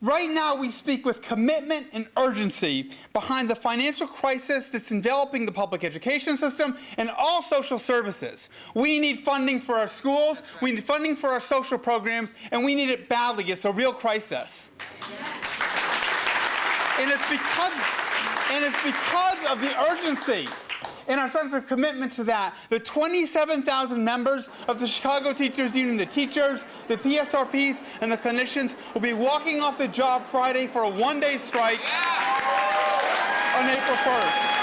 Right now, we speak with commitment and urgency behind the financial crisis that's enveloping the public education system and all social services. We need funding for our schools, we need funding for our social programs, and we need it badly. It's a real crisis. And it's because of the urgency and our sense of commitment to that, the 27,000 members of the Chicago Teachers Union, the teachers, the PSRPs, and the clinicians will be walking off the job Friday for a one-day strike on April 1st.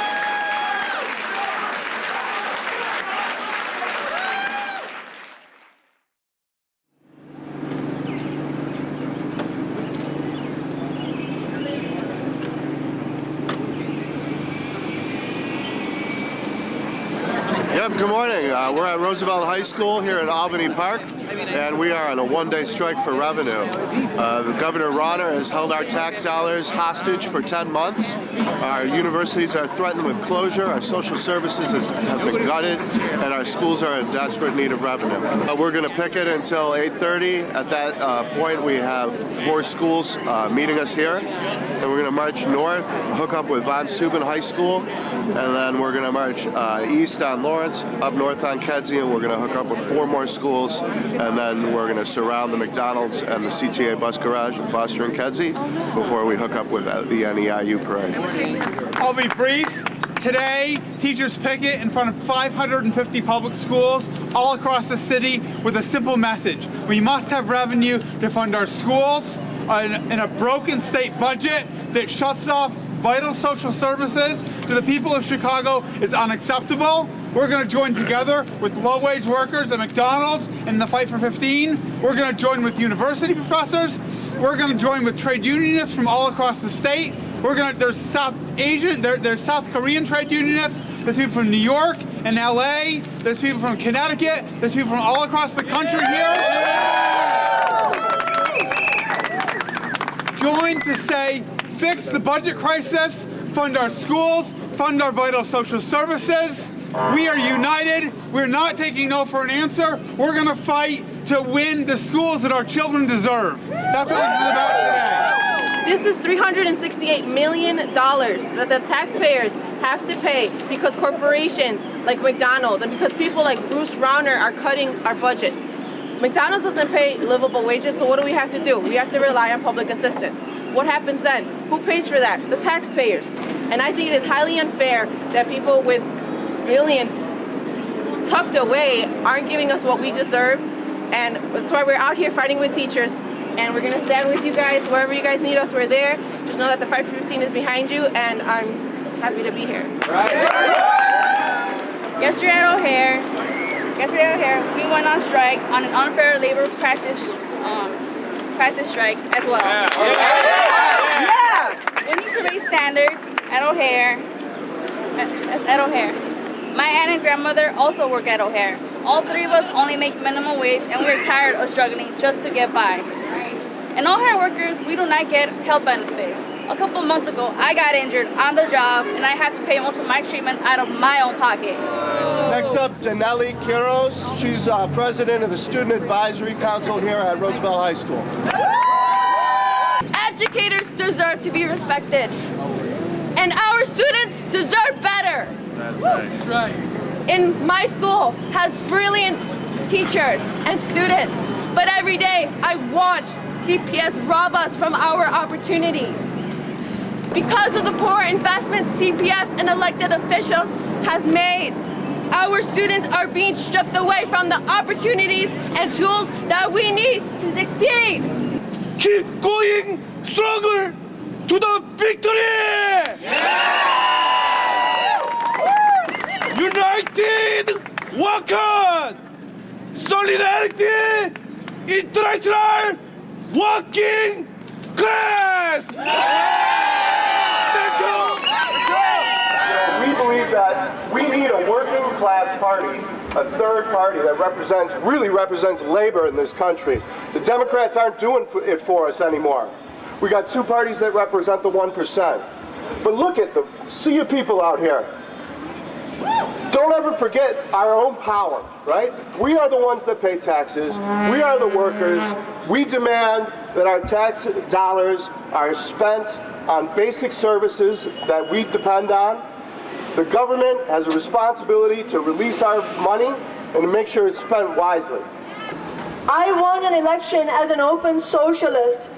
Yep, good morning. We're at Roosevelt High School here in Albany Park, and we are on a one-day strike for revenue. The Governor Rauner has held our tax dollars hostage for 10 months. Our universities are threatened with closure, our social services have been gutted, and our schools are in desperate need of revenue. We're going to picket until 8:30. At that point, we have 4 schools meeting us here, and we're going to march north, hook up with Von Steuben High School, and then we're going to march east on Lawrence, up north on Kedzie, and we're going to hook up with 4 more schools, and then we're going to surround the McDonald's and the CTA bus garage in Foster and Kedzie before we hook up with the NEIU parade. I'll be brief. Today, teachers picket in front of 550 public schools all across the city with a simple message. We must have revenue to fund our schools. In a broken state budget that shuts off vital social services to the people of Chicago is unacceptable. We're going to join together with low-wage workers at McDonald's in the fight for 15. We're going to join with university professors. We're going to join with trade unionists from all across the state. There's South Korean trade unionists. There's people from New York and LA. There's people from Connecticut. There's people from all across the country here. Join to say, fix the budget crisis, fund our schools, fund our vital social services. We are united. We're not taking no for an answer. We're going to fight to win the schools that our children deserve. That's what this is about today. This is $368 million that the taxpayers have to pay because corporations like McDonald's and because people like Bruce Rauner are cutting our budgets. McDonald's doesn't pay livable wages, so what do we have to do? We have to rely on public assistance. What happens then? Who pays for that? The taxpayers. And I think it is highly unfair that people with billions tucked away aren't giving us what we deserve. And that's why we're out here fighting with teachers. And we're going to stand with you guys. Wherever you guys need us, we're there. Just know that the Fight for 15 is behind you, and I'm happy to be here. Yesterday at O'Hare, we went on strike on an unfair labor practice strike as well. Yeah. We need to raise standards at O'Hare. My aunt and grandmother also work at O'Hare. All 3 of us only make minimum wage, and we're tired of struggling just to get by. And O'Hare workers, we do not get health benefits. A couple months ago, I got injured on the job, and I have to pay most of my treatment out of my own pocket. Next up, Danelli Quiros. She's president of the Student Advisory Council here at Roosevelt High School. Educators deserve to be respected, and our students deserve better. That's right. That's right. And my school has brilliant teachers and students, but every day I watch CPS rob us from our opportunity. Because of the poor investments CPS and elected officials has made, our students are being stripped away from the opportunities and tools that we need to succeed. Keep going stronger to the victory! Yeah! United workers! Solidarity! International working class! We believe that we need a working class party, a third party that really represents labor in this country. The Democrats aren't doing it for us anymore. We got 2 parties that represent the 1%. But look at see you people out here. don't ever forget our own power, right? We are the ones that pay taxes. We are the workers. We demand that our tax dollars are spent on basic services that we depend on. The government has a responsibility to release our money and to make sure it's spent wisely. I won an election as an open socialist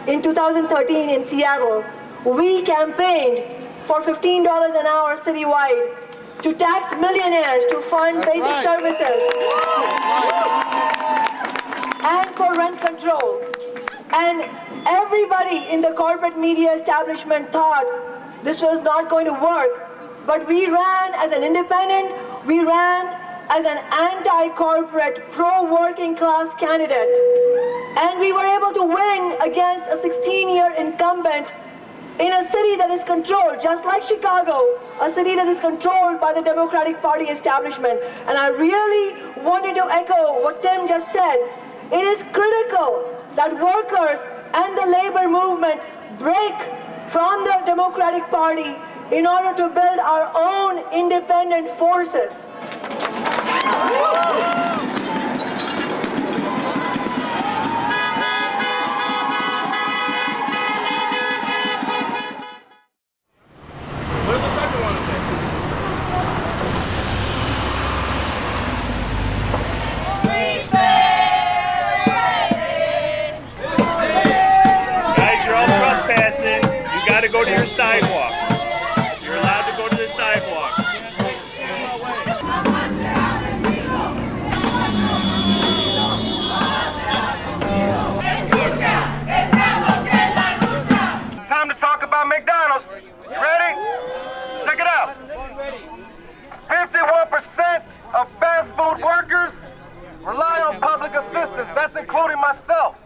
in 2013 in Seattle. We campaigned for $15 an hour citywide to tax millionaires to fund basic services and for rent control. And everybody in the corporate media establishment thought this was not going to work. But we ran as an independent, we ran as an anti-corporate, pro-working class candidate. And we were able to win against a 16-year incumbent in a city that is controlled, just like Chicago, a city that is controlled by the Democratic Party establishment. And I really wanted to echo what Tim just said. It is critical that workers and the labor movement break from the Democratic Party in order to build our own independent forces. Guys, you're all trespassing. You got to go to your sidewalk. You're allowed to go to the sidewalk. Time to talk about McDonald's. You ready? Check it out. 51% of fast food workers rely on public assistance. That's including myself.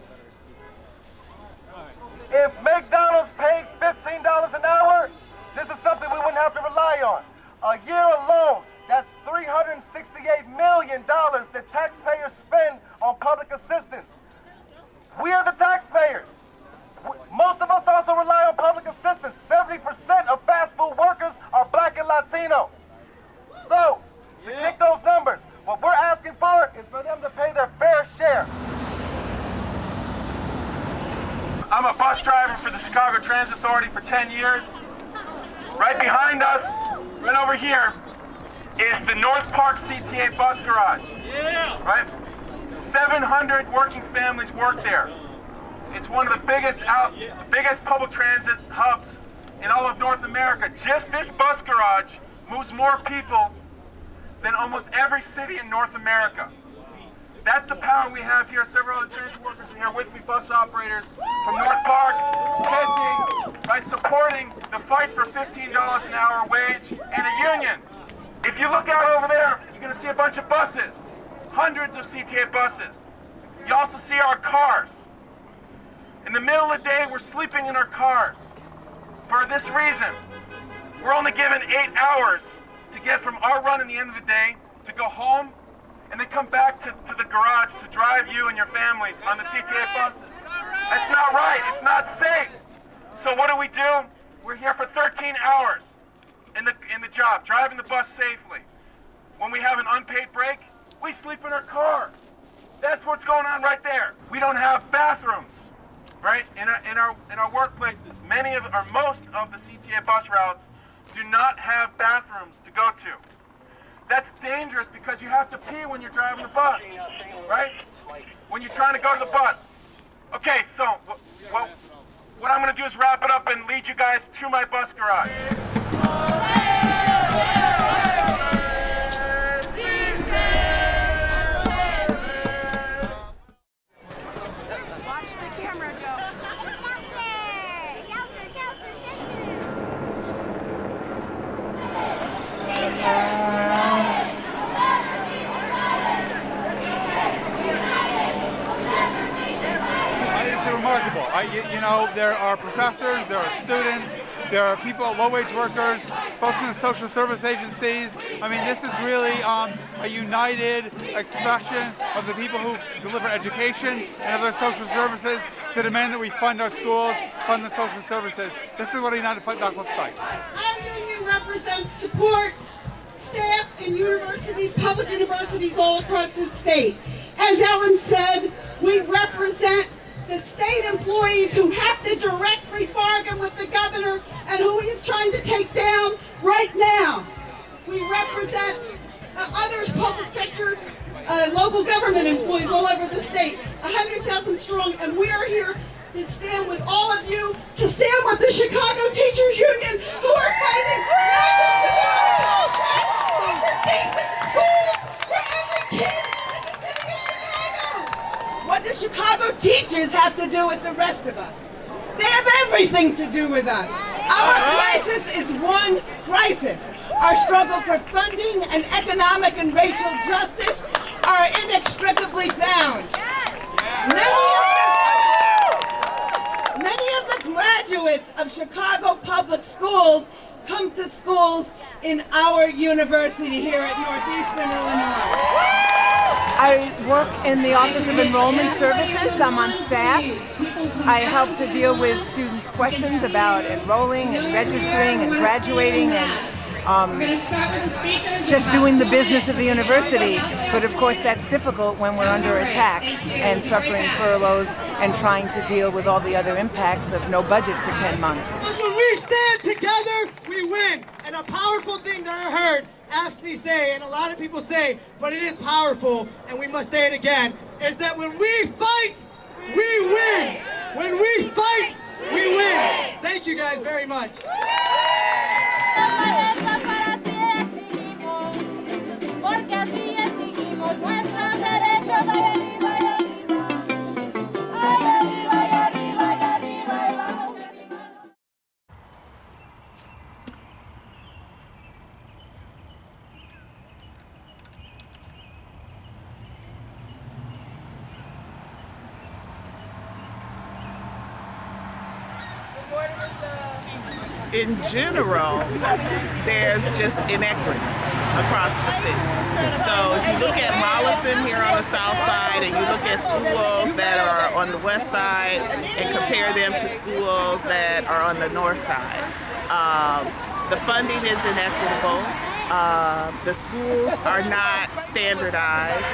If McDonald's paid $15 an hour, this is something we wouldn't have to rely on. A year alone, that's $368 million that taxpayers spend on public assistance. We are the taxpayers. Most of us also rely on public assistance. 70% of fast food workers are Black and Latino. So, to kick those numbers, what we're asking for is for them to pay their fair share. I'm a bus driver for the Chicago Transit Authority for 10 years. Right behind us, right over here, is the North Park CTA bus garage. Yeah. Right? 700 working families work there. It's one of the biggest public transit hubs in all of North America. Just this bus garage moves more people than almost every city in North America. That's the power we have here. Several other transit workers are here with me, bus operators from North Park, Kedzie, right, supporting the fight for $15 an hour wage and a union. If you look out over there, you're going to see a bunch of buses, hundreds of CTA buses. You also see our cars. In the middle of the day, we're sleeping in our cars. For this reason, we're only given 8 hours to get from our run in the end of the day to go home and then come back to the garage to drive you and your families on the CTA buses. That's not right. It's not safe. So what do? We're here for 13 hours in the job, driving the bus safely. When we have an unpaid break, we sleep in our car. That's what's going on right there. We don't have bathrooms, right? In our workplaces, most of the CTA bus routes do not have bathrooms to go to. That's dangerous because you have to pee when you're driving the bus, right? When you're trying to go to the bus. Okay, so what I'm going to do is wrap it up and lead you guys to my bus garage. Watch the camera, Joe. It's remarkable. You know, there are professors, there are students, there are people, low-wage workers, folks in the social service agencies. I mean, this is really a united expression of the people who deliver education and other social services to demand that we fund our schools, fund the social services. This is what a united fight back looks like. Our union represents support, staff in universities, public universities all across the state. As Ellen said, we represent the state employees who have to directly bargain with the governor and who he's trying to take down right now. We represent other public sector, local government employees all over the state, 100,000 strong, and we are here to stand with all of you, to stand with the Chicago Teachers Union, who are fighting not just for their own contract, but for decent schools for every kid in the city of Chicago. What do Chicago teachers have to do with the rest of us? They have everything to do with us. Our crisis is one crisis. Our struggle for funding and economic and racial justice are inextricably bound. Many of the graduates of Chicago public schools come to schools in our university here at Northeastern Illinois. I work in the Office of Enrollment Services. I'm on staff. I help to deal with students' questions about enrolling and registering and graduating and just doing the business of the university. But of course that's difficult when we're under attack and suffering furloughs and trying to deal with all the other impacts of no budget for 10 months. Because when we stand together, we win. And a powerful thing that I heard AFSCME say, and a lot of people say, but it is powerful, and we must say it again, is that when we fight, we win. When we fight, we win. Thank you guys very much. In general, there's just inequity across the city. So if you look at Mollison here on the south side and you look at schools that are on the west side and compare them to schools that are on the north side, the funding is inequitable. The schools are not standardized.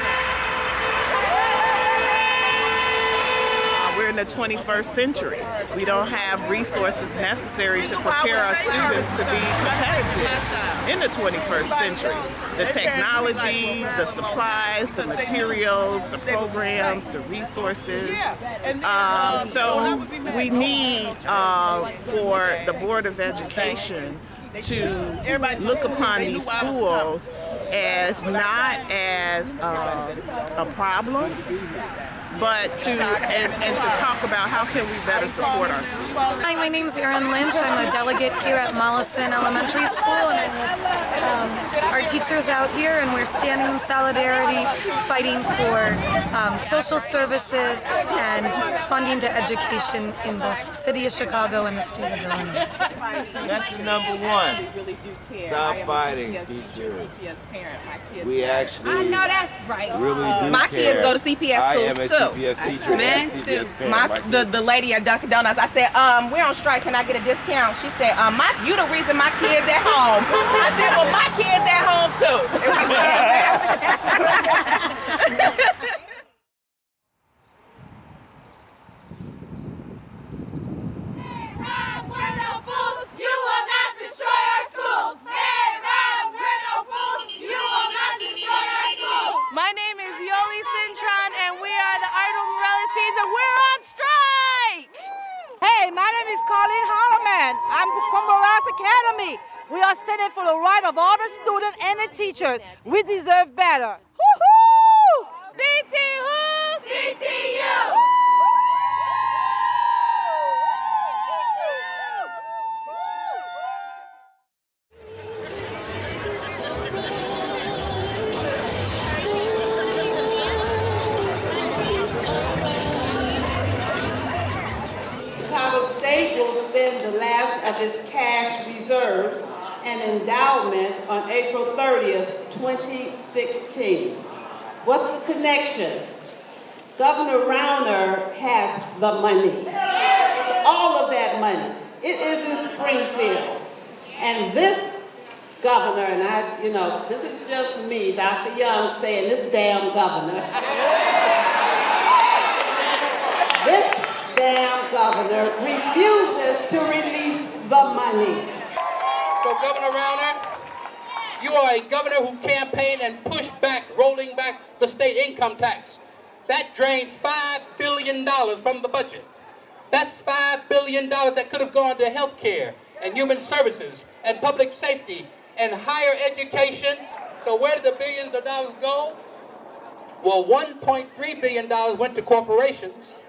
We're in the 21st century. We don't have resources necessary to prepare our students to be competitive in the 21st century. The technology, the supplies, the materials, the programs, the resources. So we need for the Board of Education to look upon these schools as not as a problem, but to talk about how can we better support our schools. Hi, my name is Erin Lynch. I'm a delegate here at Mollison Elementary School, and I'm with our teachers out here, and we're standing in solidarity, fighting for social services and funding to education in both the city of Chicago and the state of Illinois. That's number one. Stop fighting, teachers. We actually I know that's right. really do My care. kids go to CPS schools too. CPS teacher and CPS parent. The lady at Dunkin' Donuts, I said, we're on strike, can I get a discount? She said, you the reason my kids at home. I said, well, my kids at home too. And we started My name is Yoli Cintron, and we are the Ardent Morales teams, and we're on strike! Hey, my name is Colleen Holloman. I'm from Morales Academy. We are standing for the right of all the students and the teachers. We deserve better. Woo-hoo! CT who? CTU! Will spend the last of its cash reserves and endowment on April 30th, 2016. What's the connection? Governor Rauner has the money. All of that money. It is in Springfield. And this governor, and this is just me, Dr. Young, saying this damn governor. This damn governor refuses to release the money. So Governor Rauner, you are a governor who campaigned and pushed back, rolling back the state income tax. That drained $5 billion from the budget. That's $5 billion that could have gone to health care and human services and public safety and higher education. So where did the billions of dollars go? Well, $1.3 billion went to corporations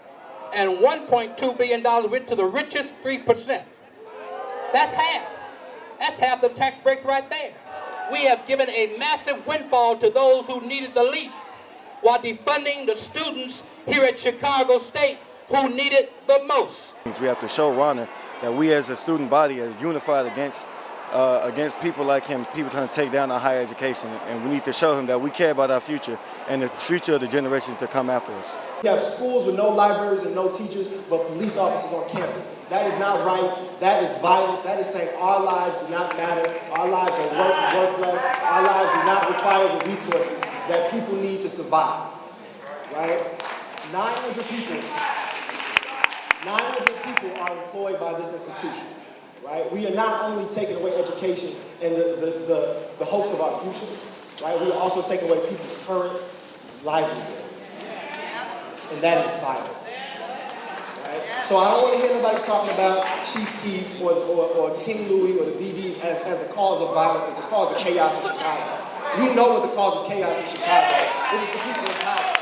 and $1.2 billion went to the richest 3%. That's half. That's half the tax breaks right there. We have given a massive windfall to those who needed the least while defunding the students here at Chicago State who need it the most. We have to show Rauner that we as a student body are unified against people like him, people trying to take down our higher education, and we need to show him that we care about our future and the future of the generations to come after us. We have schools with no libraries and no teachers, but police officers on campus. That is not right. That is violence. That is saying our lives do not matter. Our lives are worthless. Our lives do not require the resources that people need to survive. Right? 900 people are employed by this institution. Right? We are not only taking away education and the hopes of our future. Right? We are also taking away people's current livelihood. And that is violent. Right? So I don't want to hear nobody talking about Chief Keef or King Louis or the BDs as the cause of violence, as the cause of chaos in Chicago. We know what the cause of chaos in Chicago is. It is the people in power.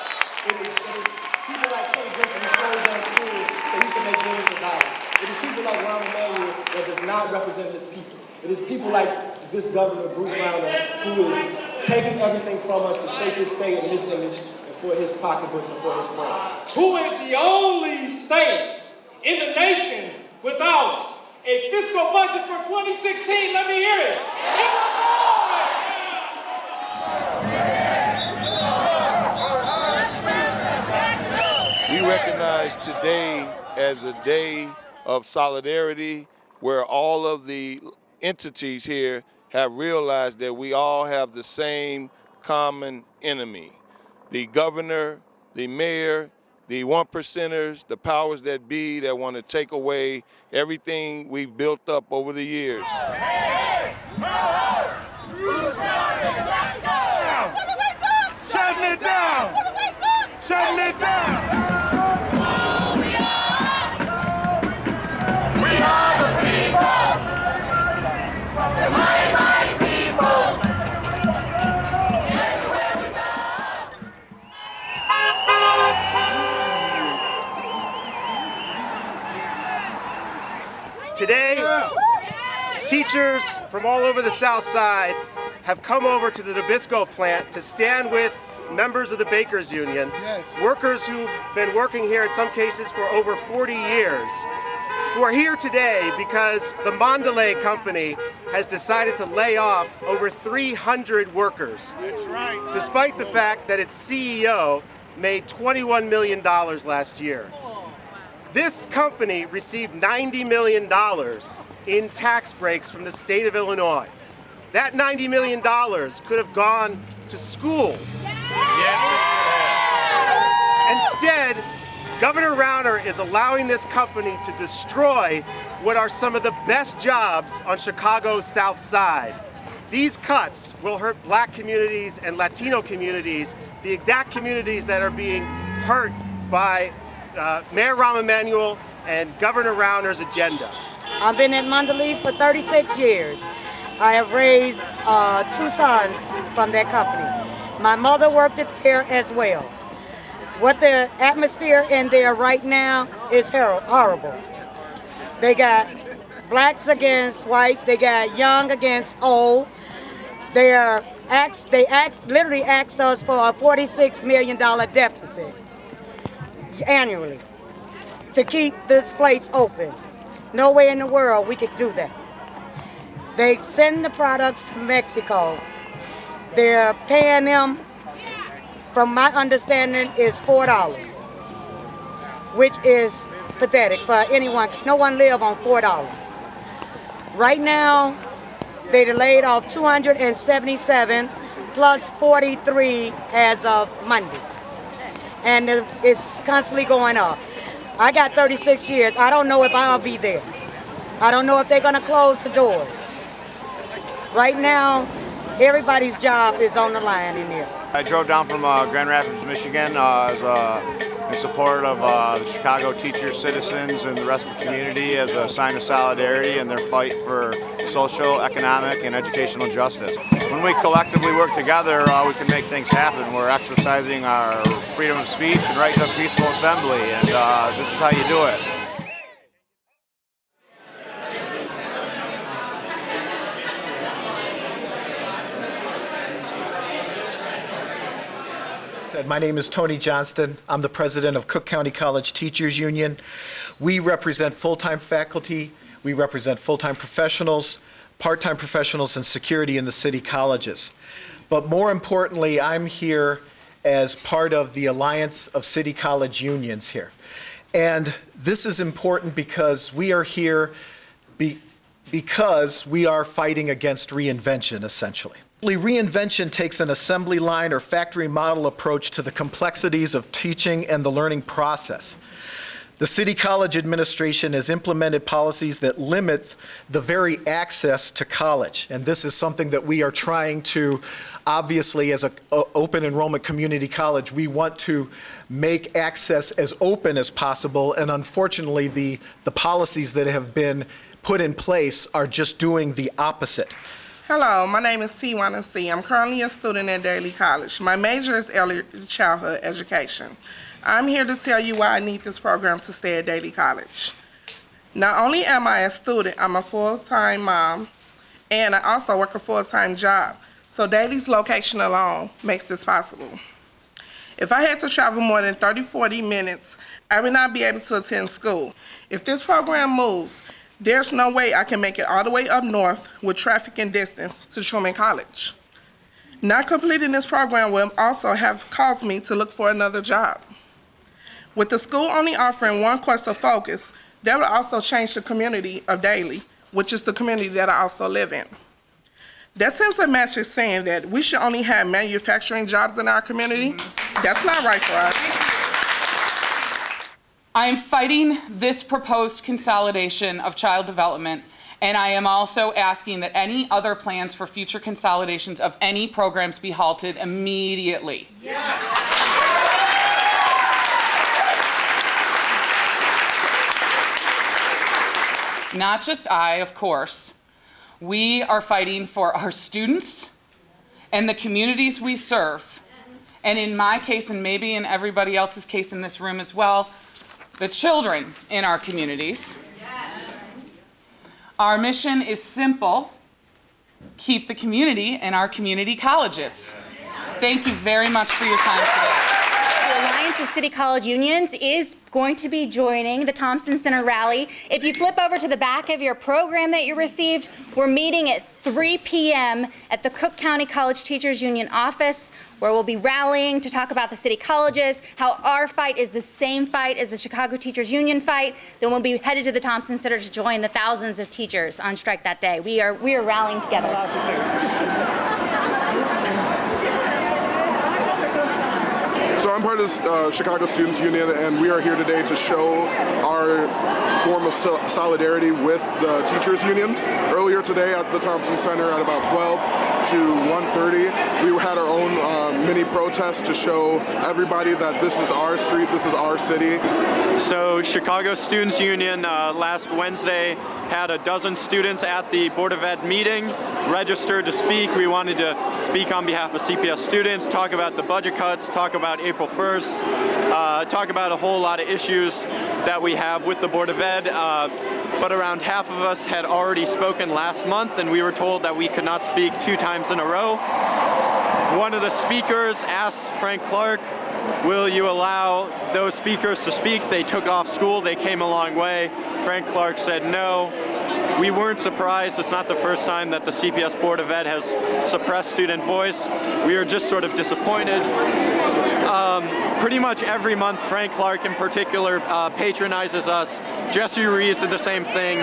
It is people like Kenny Griffin who closed down schools so he can make millions of dollars. It is people like Rahm Emanuel that does not represent his people. It is people like this governor, Bruce Rauner, who is taking everything from us to shape his state and his image for his pocketbooks and for his friends. Who is the only state in the nation without a fiscal budget for 2016? Let me hear it. We recognize today as a day of solidarity where all of the entities here have realized that we all have the same common enemy. The governor, the mayor, the 1%ers, the powers that be that want to take away everything we've built up over the years. Shutting it down! Shutting it down! We are the people! The mighty people! Today, teachers from all over the South Side have come over to the Nabisco plant to stand with members of the Bakers Union, workers who've been working here in some cases for over 40 years, who are here today because the Mondelez company has decided to lay off over 300 workers. That's right. Despite the fact that its CEO made $21 million last year. This company received $90 million in tax breaks from the state of Illinois. That $90 million could have gone to schools. Instead, Governor Rauner is allowing this company to destroy what are some of the best jobs on Chicago's South Side. These cuts will hurt Black communities and Latino communities, the exact communities that are being hurt by Mayor Rahm Emanuel and Governor Rauner's agenda. I've been at Mondelez for 36 years. I have raised 2 sons from that company. My mother worked there as well. What the atmosphere in there right now is horrible. They got blacks against whites. They got young against old. They literally asked us for a $46 million deficit annually to keep this place open. Nowhere in the world we could do that. They send the products to Mexico. They're paying them, from my understanding, is $4, which is pathetic for anyone. No one live on $4. Right now, They laid off 277 plus 43 as of Monday. And it's constantly going up. I got 36 years. I don't know if I'll be there. I don't know if they're gonna close the doors. Right now, everybody's job is on the line in there. I drove down from Grand Rapids, Michigan in support of the Chicago teachers, citizens, and the rest of the community as a sign of solidarity in their fight for social, economic, and educational justice. When we collectively work together, we can make things happen. We're exercising our freedom of speech and right to peaceful assembly, and this is how you do it. My name is Tony Johnston. I'm the president of Cook County College Teachers Union. We represent full-time faculty, we represent full-time professionals, part-time professionals, and security in the city colleges. But more importantly, I'm here as part of the Alliance of City College Unions here. And this is important because we are here because we are fighting against reinvention, essentially. Reinvention takes an assembly line or factory model approach to the complexities of teaching and the learning process. The City College Administration has implemented policies that limit the very access to college. And this is something that we are trying to, obviously, as an open enrollment community college, we want to make access as open as possible. And unfortunately, the policies that have been put in place are just doing the opposite. Hello, my name is Tiwana C. I'm currently a student at Daly College. My major is early childhood education. I'm here to tell you why I need this program to stay at Daly College. Not only am I a student, I'm a full-time mom, and I also work a full-time job. So Daly's location alone makes this possible. If I had to travel more than 30-40 minutes, I would not be able to attend school. If this program moves, there's no way I can make it all the way up north with traffic and distance to Truman College. Not completing this program will also have caused me to look for another job. With the school only offering one course of focus, that would also change the community of Daly, which is the community that I also live in. That sends a message saying that we should only have manufacturing jobs in our community. That's not right for us. I am fighting this proposed consolidation of child development, and I am also asking that any other plans for future consolidations of any programs be halted immediately. Yes. Not just I, of course. We are fighting for our students and the communities we serve. And in my case, and maybe in everybody else's case in this room as well, the children in our communities. Our mission is simple: keep the community in our community colleges. Thank you very much for your time today. The Alliance of City College Unions is going to be joining the Thompson Center rally. If you flip over to the back of your program that you received, we're meeting at 3 p.m. at the Cook County College Teachers Union office, where we'll be rallying to talk about the city colleges, how our fight is the same fight as the Chicago Teachers Union fight. Then we'll be headed to the Thompson Center to join the thousands of teachers on strike that day. We are rallying together. So I'm part of the Chicago Students Union, and we are here today to show our form of solidarity with the Teachers Union. Earlier today at the Thompson Center at about 12 to 1:30, we had our own mini protest to show everybody that this is our street, this is our city. So Chicago Students Union last Wednesday had a dozen students at the Board of Ed meeting registered to speak. We wanted to speak on behalf of CPS students, talk about the budget cuts, talk about April 1st, talk about a whole lot of issues that we have with the Board of Ed. But around half of us had already spoken last month, and we were told that we could not speak 2 times in a row. One of the speakers asked Frank Clark, will you allow those speakers to speak? They took off school, they came a long way. Frank Clark said no. We weren't surprised. It's not the first time that the CPS Board of Ed has suppressed student voice. We are just sort of disappointed. Pretty much every month, Frank Clark in particular patronizes us. Jesse Ruiz did the same thing.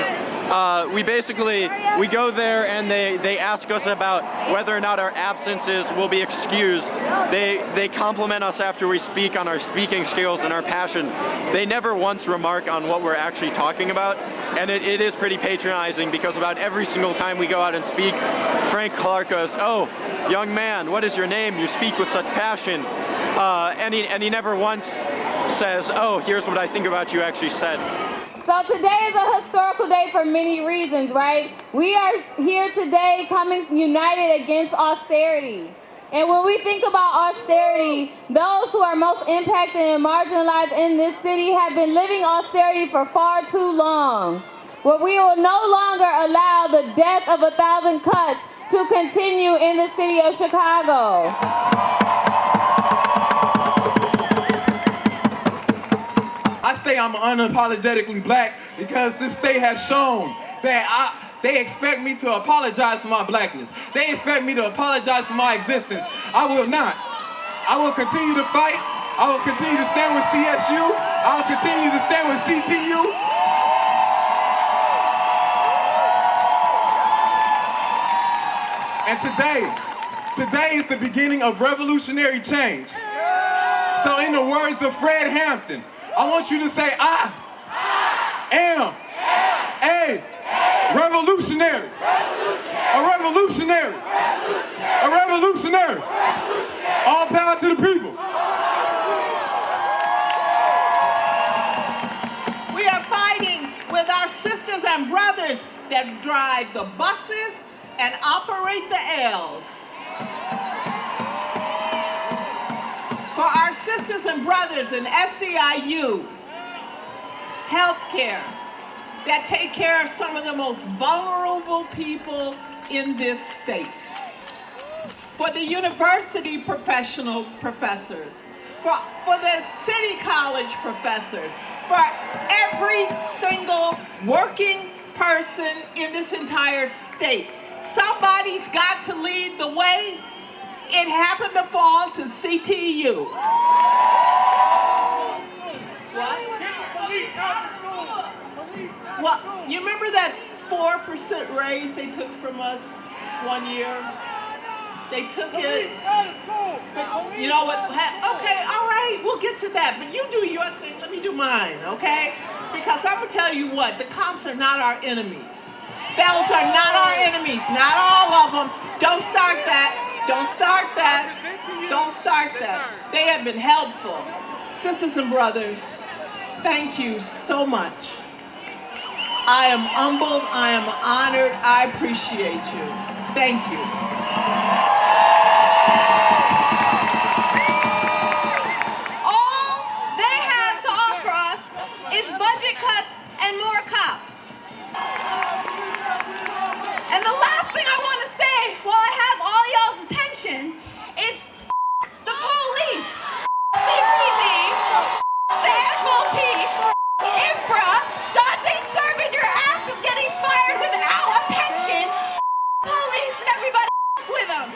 we go there and they ask us about whether or not our absences will be excused. They compliment us after we speak on our speaking skills and our passion. They never once remark on what we're actually talking about, and it is pretty patronizing because about every single time we go out and speak, Frank Clark goes, "Oh, young man, what is your name? You speak with such passion." And he never once says, "Oh, here's what I think about you actually said." So today is a historical day for many reasons, right? We are here today coming united against austerity. And when we think about austerity, those who are most impacted and marginalized in this city have been living austerity for far too long. Where we will no longer allow the death of 1,000 cuts to continue in the city of Chicago. I say I'm unapologetically black because this state has shown that they expect me to apologize for my blackness. They expect me to apologize for my existence. I will not. I will continue to fight. I will continue to stand with CSU. I will continue to stand with CTU. And today is the beginning of revolutionary change. So in the words of Fred Hampton, I want you to say, I am a revolutionary. A revolutionary. A revolutionary. All power to the people. We are fighting with our sisters and brothers that drive the buses and operate the L's. For our sisters and brothers in SEIU, healthcare, that take care of some of the most vulnerable people in this state. For the university professional professors, for the city college professors, for every single working person in this entire state. Somebody's got to lead the way. It happened to fall to CTU. What? Well, you remember that 4% raise they took from us one year? They took it. You know what? Okay, all right, we'll get to that. But you do your thing, let me do mine, okay? Because I'm gonna tell you what, the cops are not our enemies. Those are not our enemies, not all of them. Don't start that. Don't start that. Don't start that. They have been helpful. Sisters and brothers, thank you so much. I am humbled. I am honored. I appreciate you. Thank you. All they have to offer us is budget cuts and more cops. And the last thing I want to say while I have all y'all's attention is the police, CPD, the MOP, IFRA, Dante serving your ass is getting fired without a pension, police and everybody with them.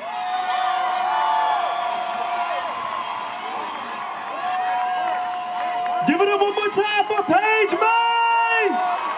Give it up one more time for Paige May!